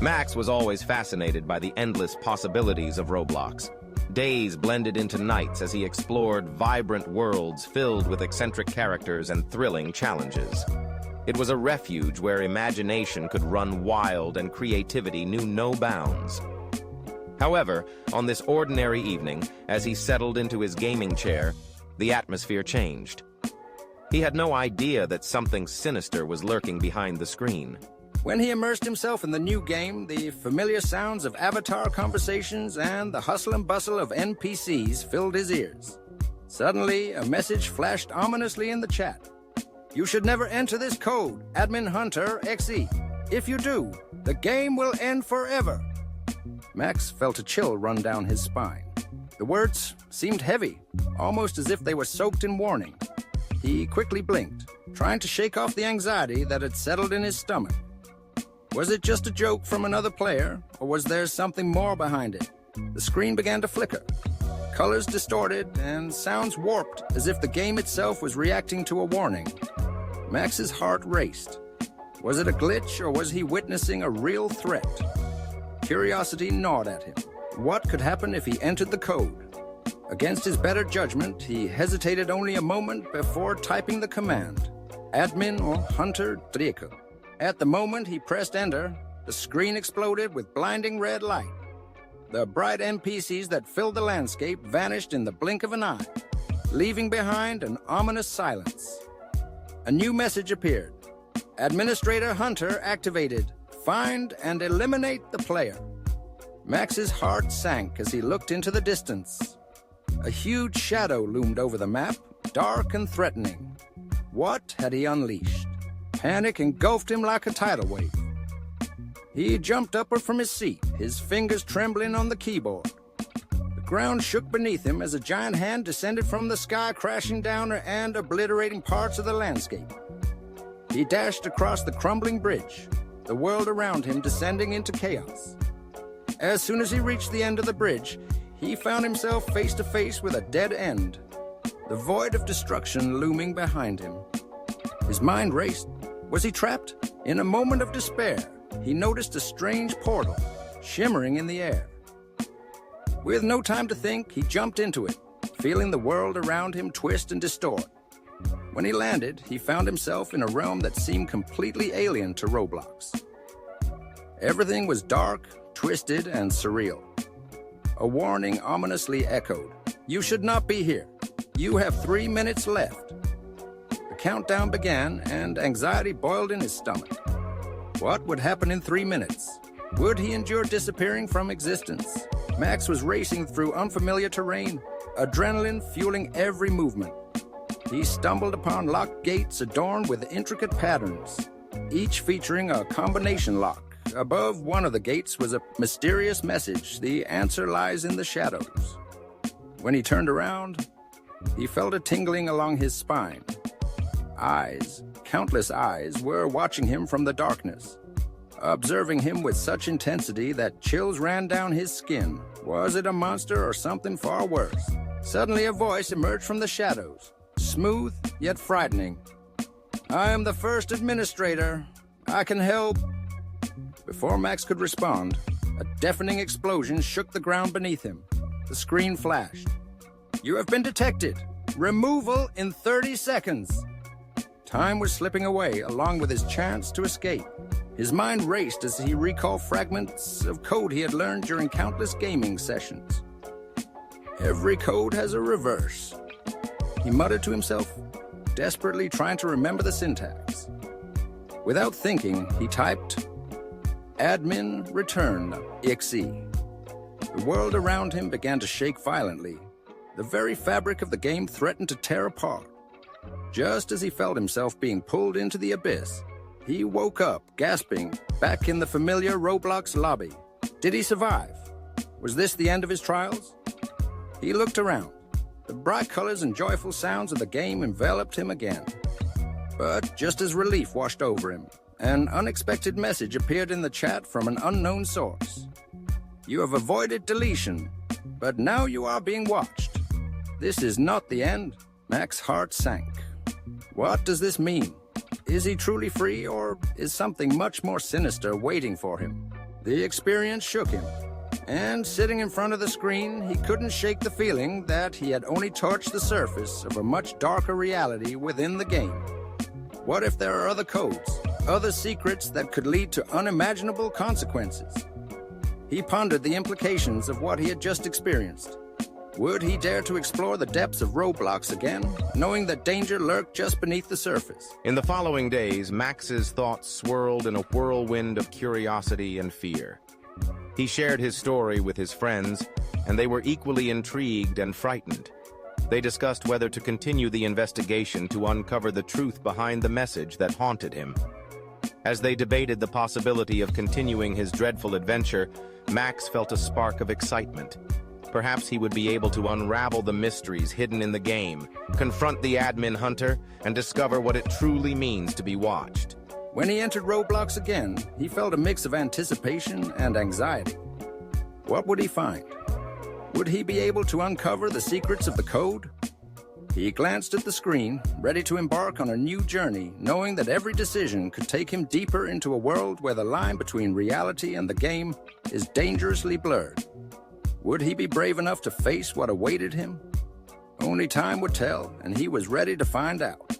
Max was always fascinated by the endless possibilities of Roblox. Days blended into nights as he explored vibrant worlds filled with eccentric characters and thrilling challenges. It was a refuge where imagination could run wild and creativity knew no bounds. However, on this ordinary evening, as he settled into his gaming chair, the atmosphere changed. He had no idea that something sinister was lurking behind the screen. When he immersed himself in the new game, the familiar sounds of avatar conversations and the hustle and bustle of NPCs filled his ears. Suddenly, a message flashed ominously in the chat. "You should never enter this code, Admin Hunter XE. If you do, the game will end forever." Max felt a chill run down his spine. The words seemed heavy, almost as if they were soaked in warning. He quickly blinked, trying to shake off the anxiety that had settled in his stomach. Was it just a joke from another player, or was there something more behind it? The screen began to flicker. Colors distorted and sounds warped, as if the game itself was reacting to a warning. Max's heart raced. Was it a glitch, or was he witnessing a real threat? Curiosity gnawed at him. What could happen if he entered the code? Against his better judgment, he hesitated only a moment before typing the command, Admin or Hunter Drake. At the moment he pressed enter, the screen exploded with blinding red light. The bright NPCs that filled the landscape vanished in the blink of an eye, leaving behind an ominous silence. A new message appeared. Administrator Hunter activated. Find and eliminate the player. Max's heart sank as he looked into the distance. A huge shadow loomed over the map, dark and threatening. What had he unleashed? Panic engulfed him like a tidal wave. He jumped upward from his seat, his fingers trembling on the keyboard. The ground shook beneath him as a giant hand descended from the sky, crashing down and obliterating parts of the landscape. He dashed across the crumbling bridge, the world around him descending into chaos. As soon as he reached the end of the bridge, he found himself face to face with a dead end, the void of destruction looming behind him. His mind raced. Was he trapped? In a moment of despair, he noticed a strange portal, shimmering in the air. With no time to think, he jumped into it, feeling the world around him twist and distort. When he landed, he found himself in a realm that seemed completely alien to Roblox. Everything was dark, twisted, and surreal. A warning ominously echoed. "You should not be here. You have 3 minutes left." The countdown began, and anxiety boiled in his stomach. What would happen in 3 minutes? Would he endure disappearing from existence? Max was racing through unfamiliar terrain, adrenaline fueling every movement. He stumbled upon locked gates adorned with intricate patterns, each featuring a combination lock. Above one of the gates was a mysterious message, "The answer lies in the shadows." When he turned around, he felt a tingling along his spine. Eyes, countless eyes, were watching him from the darkness, observing him with such intensity that chills ran down his skin. Was it a monster or something far worse? Suddenly a voice emerged from the shadows, smooth yet frightening. "I am the first administrator. I can help." Before Max could respond, a deafening explosion shook the ground beneath him. The screen flashed. "You have been detected. Removal in 30 seconds." Time was slipping away along with his chance to escape. His mind raced as he recalled fragments of code he had learned during countless gaming sessions. "Every code has a reverse," he muttered to himself, desperately trying to remember the syntax. Without thinking, he typed, "Admin return XE." The world around him began to shake violently. The very fabric of the game threatened to tear apart. Just as he felt himself being pulled into the abyss, he woke up, gasping, back in the familiar Roblox lobby. Did he survive? Was this the end of his trials? He looked around. The bright colors and joyful sounds of the game enveloped him again. But just as relief washed over him, an unexpected message appeared in the chat from an unknown source. "You have avoided deletion, but now you are being watched. This is not the end." Max's heart sank. What does this mean? Is he truly free, or is something much more sinister waiting for him? The experience shook him, and sitting in front of the screen, he couldn't shake the feeling that he had only touched the surface of a much darker reality within the game. What if there are other codes, other secrets that could lead to unimaginable consequences? He pondered the implications of what he had just experienced. Would he dare to explore the depths of Roblox again, knowing that danger lurked just beneath the surface? In the following days, Max's thoughts swirled in a whirlwind of curiosity and fear. He shared his story with his friends, and they were equally intrigued and frightened. They discussed whether to continue the investigation to uncover the truth behind the message that haunted him. As they debated the possibility of continuing his dreadful adventure, Max felt a spark of excitement. Perhaps he would be able to unravel the mysteries hidden in the game, confront the admin hunter, and discover what it truly means to be watched. When he entered Roblox again, he felt a mix of anticipation and anxiety. What would he find? Would he be able to uncover the secrets of the code? He glanced at the screen, ready to embark on a new journey, knowing that every decision could take him deeper into a world where the line between reality and the game is dangerously blurred. Would he be brave enough to face what awaited him? Only time would tell, and he was ready to find out.